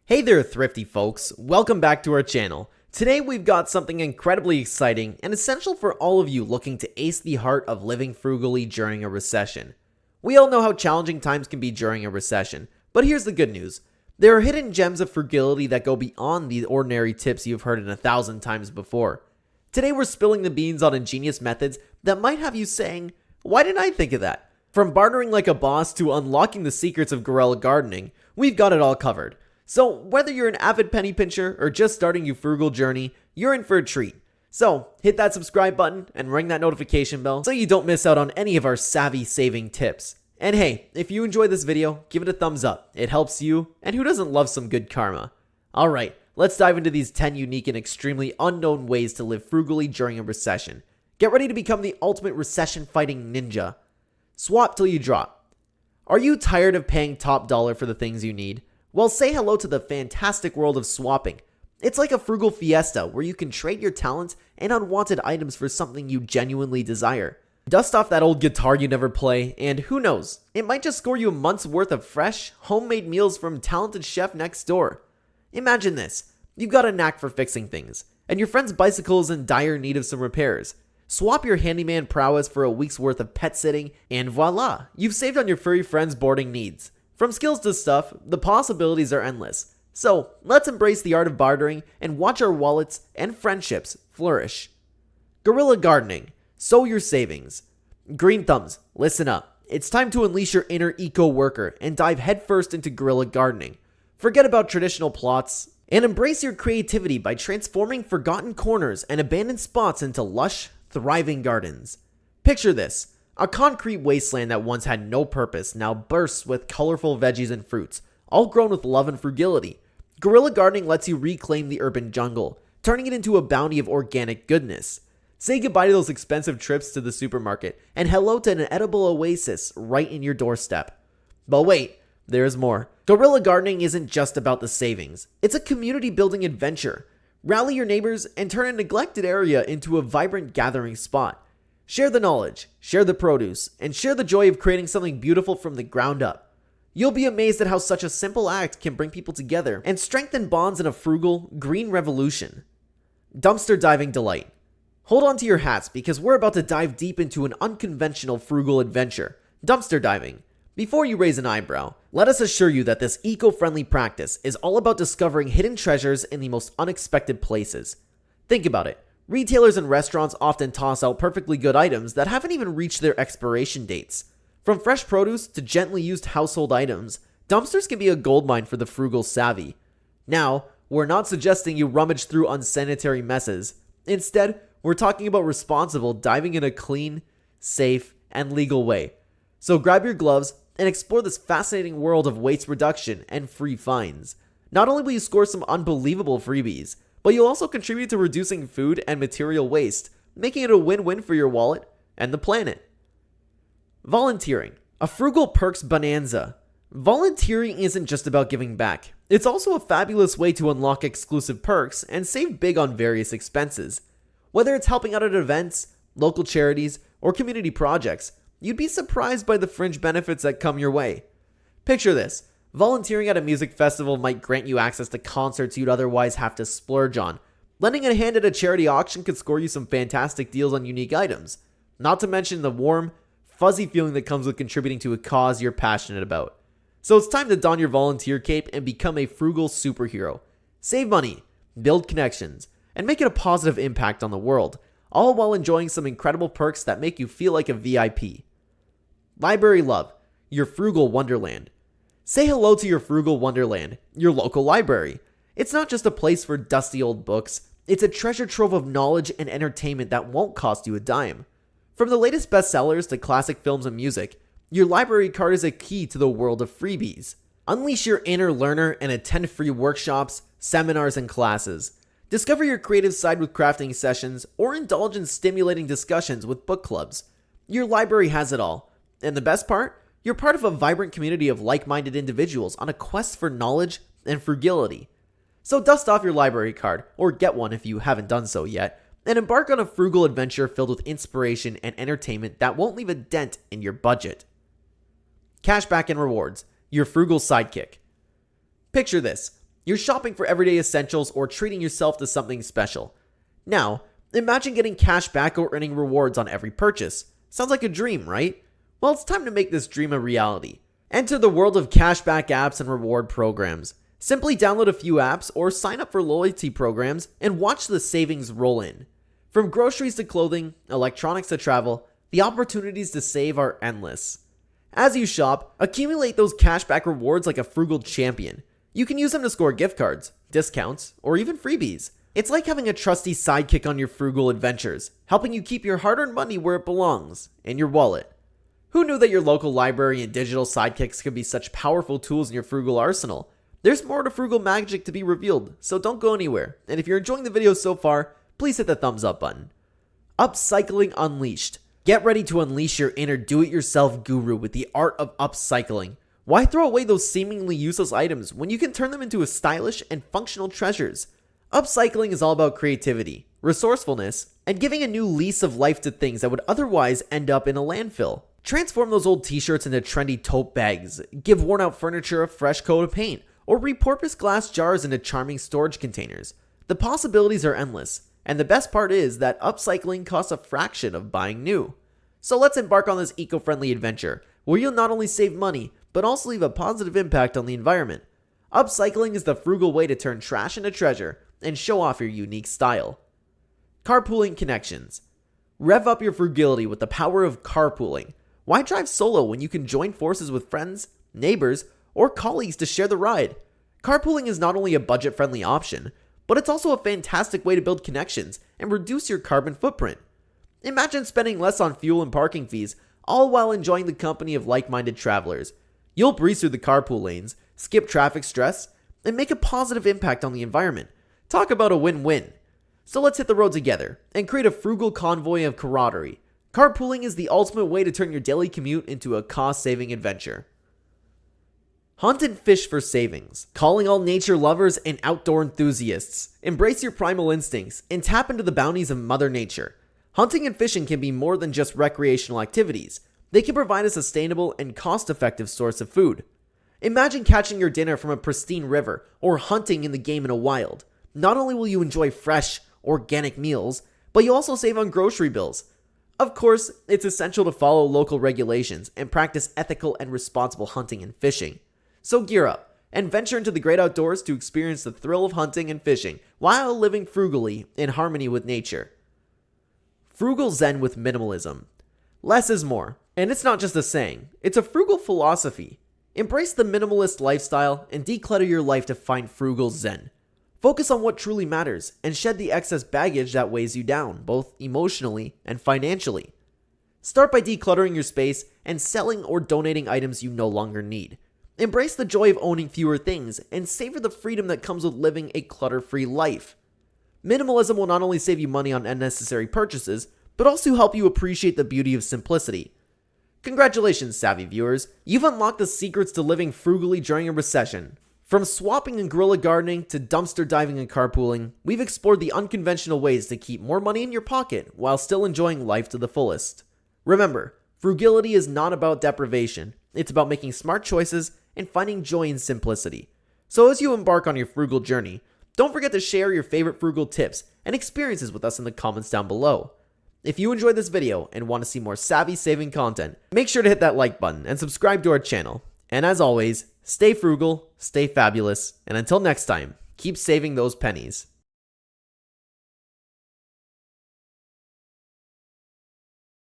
Hey there, thrifty folks. Welcome back to our channel. Today we've got something incredibly exciting and essential for all of you looking to ace the heart of living frugally during a recession. We all know how challenging times can be during a recession, but here's the good news. There are hidden gems of frugality that go beyond the ordinary tips you've heard 1,000 times before. Today we're spilling the beans on ingenious methods that might have you saying, why didn't I think of that? From bartering like a boss to unlocking the secrets of guerrilla gardening, we've got it all covered. So whether you're an avid penny pincher or just starting your frugal journey, you're in for a treat. So hit that subscribe button and ring that notification bell so you don't miss out on any of our savvy saving tips. And hey, if you enjoyed this video, give it a thumbs up. It helps you, and who doesn't love some good karma? Alright, let's dive into these 10 unique and extremely unknown ways to live frugally during a recession. Get ready to become the ultimate recession fighting ninja. Swap till you drop. Are you tired of paying top dollar for the things you need? Well, say hello to the fantastic world of swapping. It's like a frugal fiesta where you can trade your talents and unwanted items for something you genuinely desire. Dust off that old guitar you never play, and who knows, it might just score you a month's worth of fresh, homemade meals from talented chef next door. Imagine this, you've got a knack for fixing things, and your friend's bicycle is in dire need of some repairs. Swap your handyman prowess for a week's worth of pet sitting, and voila, you've saved on your furry friend's boarding needs. From skills to stuff, the possibilities are endless. So let's embrace the art of bartering and watch our wallets and friendships flourish. Guerrilla gardening. Sow your savings. Green thumbs, listen up. It's time to unleash your inner eco-worker and dive headfirst into guerrilla gardening. Forget about traditional plots and embrace your creativity by transforming forgotten corners and abandoned spots into lush, thriving gardens. Picture this. A concrete wasteland that once had no purpose now bursts with colorful veggies and fruits, all grown with love and frugality. Guerrilla gardening lets you reclaim the urban jungle, turning it into a bounty of organic goodness. Say goodbye to those expensive trips to the supermarket and hello to an edible oasis right in your doorstep. But wait, there's more. Guerrilla gardening isn't just about the savings. It's a community building adventure. Rally your neighbors and turn a neglected area into a vibrant gathering spot. Share the knowledge, share the produce, and share the joy of creating something beautiful from the ground up. You'll be amazed at how such a simple act can bring people together and strengthen bonds in a frugal, green revolution. Dumpster diving delight. Hold on to your hats because we're about to dive deep into an unconventional frugal adventure, dumpster diving. Before you raise an eyebrow, let us assure you that this eco-friendly practice is all about discovering hidden treasures in the most unexpected places. Think about it. Retailers and restaurants often toss out perfectly good items that haven't even reached their expiration dates. From fresh produce to gently used household items, dumpsters can be a goldmine for the frugal savvy. Now, we're not suggesting you rummage through unsanitary messes. Instead, we're talking about responsible diving in a clean, safe, and legal way. So grab your gloves and explore this fascinating world of waste reduction and free finds. Not only will you score some unbelievable freebies, but you'll also contribute to reducing food and material waste, making it a win-win for your wallet and the planet. Volunteering, a frugal perks bonanza. Volunteering isn't just about giving back. It's also a fabulous way to unlock exclusive perks and save big on various expenses. Whether it's helping out at events, local charities, or community projects, you'd be surprised by the fringe benefits that come your way. Picture this. Volunteering at a music festival might grant you access to concerts you'd otherwise have to splurge on. Lending a hand at a charity auction could score you some fantastic deals on unique items. Not to mention the warm, fuzzy feeling that comes with contributing to a cause you're passionate about. So it's time to don your volunteer cape and become a frugal superhero. Save money, build connections, and make it a positive impact on the world, all while enjoying some incredible perks that make you feel like a VIP. Library love, your frugal wonderland. Say hello to your frugal wonderland, your local library. It's not just a place for dusty old books, it's a treasure trove of knowledge and entertainment that won't cost you a dime. From the latest bestsellers to classic films and music, your library card is a key to the world of freebies. Unleash your inner learner and attend free workshops, seminars, and classes. Discover your creative side with crafting sessions or indulge in stimulating discussions with book clubs. Your library has it all. And the best part? You're part of a vibrant community of like-minded individuals on a quest for knowledge and frugality. So dust off your library card, or get one if you haven't done so yet, and embark on a frugal adventure filled with inspiration and entertainment that won't leave a dent in your budget. Cashback and rewards, your frugal sidekick. Picture this. You're shopping for everyday essentials or treating yourself to something special. Now, imagine getting cash back or earning rewards on every purchase. Sounds like a dream, right? Well, it's time to make this dream a reality. Enter the world of cashback apps and reward programs. Simply download a few apps or sign up for loyalty programs and watch the savings roll in. From groceries to clothing, electronics to travel, the opportunities to save are endless. As you shop, accumulate those cashback rewards like a frugal champion. You can use them to score gift cards, discounts, or even freebies. It's like having a trusty sidekick on your frugal adventures, helping you keep your hard-earned money where it belongs, in your wallet. Who knew that your local library and digital sidekicks could be such powerful tools in your frugal arsenal? There's more to frugal magic to be revealed, so don't go anywhere. And if you're enjoying the video so far, please hit the thumbs up button. Upcycling Unleashed. Get ready to unleash your inner do-it-yourself guru with the art of upcycling. Why throw away those seemingly useless items when you can turn them into stylish and functional treasures? Upcycling is all about creativity, resourcefulness, and giving a new lease of life to things that would otherwise end up in a landfill. Transform those old t-shirts into trendy tote bags, give worn-out furniture a fresh coat of paint, or repurpose glass jars into charming storage containers. The possibilities are endless, and the best part is that upcycling costs a fraction of buying new. So let's embark on this eco-friendly adventure, where you'll not only save money, but also leave a positive impact on the environment. Upcycling is the frugal way to turn trash into treasure and show off your unique style. Carpooling connections. Rev up your frugality with the power of carpooling. Why drive solo when you can join forces with friends, neighbors, or colleagues to share the ride? Carpooling is not only a budget-friendly option, but it's also a fantastic way to build connections and reduce your carbon footprint. Imagine spending less on fuel and parking fees, all while enjoying the company of like-minded travelers. You'll breeze through the carpool lanes, skip traffic stress, and make a positive impact on the environment. Talk about a win-win. So let's hit the road together and create a frugal convoy of camaraderie. Carpooling is the ultimate way to turn your daily commute into a cost-saving adventure. Hunt and fish for savings. Calling all nature lovers and outdoor enthusiasts. Embrace your primal instincts and tap into the bounties of Mother Nature. Hunting and fishing can be more than just recreational activities. They can provide a sustainable and cost-effective source of food. Imagine catching your dinner from a pristine river or hunting in the game in a wild. Not only will you enjoy fresh, organic meals, but you also save on grocery bills. Of course, it's essential to follow local regulations and practice ethical and responsible hunting and fishing. So gear up and venture into the great outdoors to experience the thrill of hunting and fishing while living frugally in harmony with nature. Frugal Zen with minimalism. Less is more, and it's not just a saying, it's a frugal philosophy. Embrace the minimalist lifestyle and declutter your life to find frugal Zen. Focus on what truly matters and shed the excess baggage that weighs you down, both emotionally and financially. Start by decluttering your space and selling or donating items you no longer need. Embrace the joy of owning fewer things and savor the freedom that comes with living a clutter-free life. Minimalism will not only save you money on unnecessary purchases, but also help you appreciate the beauty of simplicity. Congratulations, savvy viewers! You've unlocked the secrets to living frugally during a recession. From swapping and guerrilla gardening to dumpster diving and carpooling, we've explored the unconventional ways to keep more money in your pocket while still enjoying life to the fullest. Remember, frugality is not about deprivation. It's about making smart choices and finding joy in simplicity. So as you embark on your frugal journey, don't forget to share your favorite frugal tips and experiences with us in the comments down below. If you enjoyed this video and want to see more savvy saving content, make sure to hit that like button and subscribe to our channel. And as always, stay frugal, stay fabulous, and until next time, keep saving those pennies.